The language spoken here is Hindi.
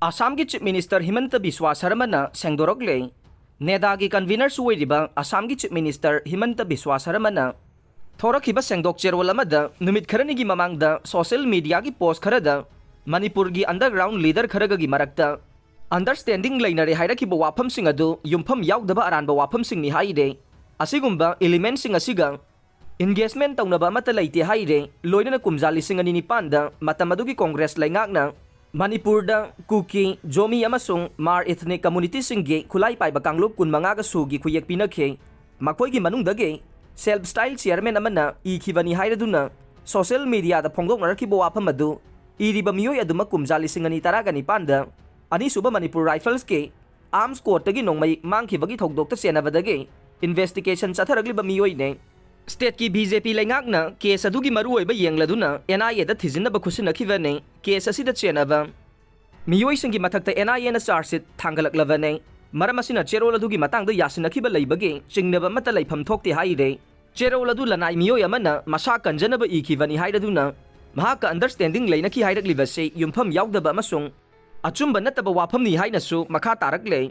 आसाम की चीफ मिनिस्टर हिमंत बिस्वा शर्मा सेंदोरकले नेदा की कन्वीनर सुइरिबा आसाम की चीफ मिनिस्टर हिमंत बिस्वा शर्मा थोरखिबा सेंदोक चेरोल नुमित खरनी की ममांग सोशल मीडिया की पोस्ट खरद मणिपुर की अंडरग्राउंड लीडर खरगगी मरक्ता अंडरस्टैंडिंग लेनरे हाइरखिबा वाफमसिंग अदु युमफम याउदबा अरानबा वाफमसिंगनि हाइरे असिगुम्बा एलिमेंटसिंग असिगा इंगेजमेंट तौनबा अमत लैते हाइरे लोइनना कुमजा लिसिंग अनि निपानदा मतम अदुगी कांग्रेस लैंगाकना मणिपुरदा कुकी जोमी अमसुंग मार एथनिक कम्युनिटी सिंगे खुलाई पाइबा कांगलुप कुनमंगागा सुगी खुयेक पिनखे मखोइगी मनुंगदगे सेल्फ स्टाइल चेयरमैन अमना इखिबनी हाइरदुना सोशल मीडिया दा फोंगदोकनरखिबा वाफम अदु इरिबा मियोय अदुमा कुमजा लिसिंग अनि तरागा निपानदा अनीसुबा मणिपुर राइफल्स के आर्म्स कोर्ट मांग मांगखिबगी थौदोक्ता चेनबदगे इन्वेस्टिगेशन चथरगलिबा मियोयने स्टेट की बीजेपी लेंगाकना केस अदुगी मरुओइबा येंगलदुना एनआईए दा थिजिनबा खुसिनखिबने केस असिदा चेनबा मियोयसिंगी मथक्ता एनआईए ना चार्जशीट थांगलक्लबने मरम असिना चेरोल अदुगी मतांगदा यासिनखिबा लैबगे चिंगनबा मत लैफम थोक्ते हाइरे चेरोल अदु लनाई मियोय अमना मसा कंजनबा इखिबनी हाइरदुना महाका अंडरस्टैंडिंग लैनखि हाइरक्लिबसे युमफम याउदबा अमसुंग अचुंबा नतबा वाफमनी हाइनसु मखा तारकले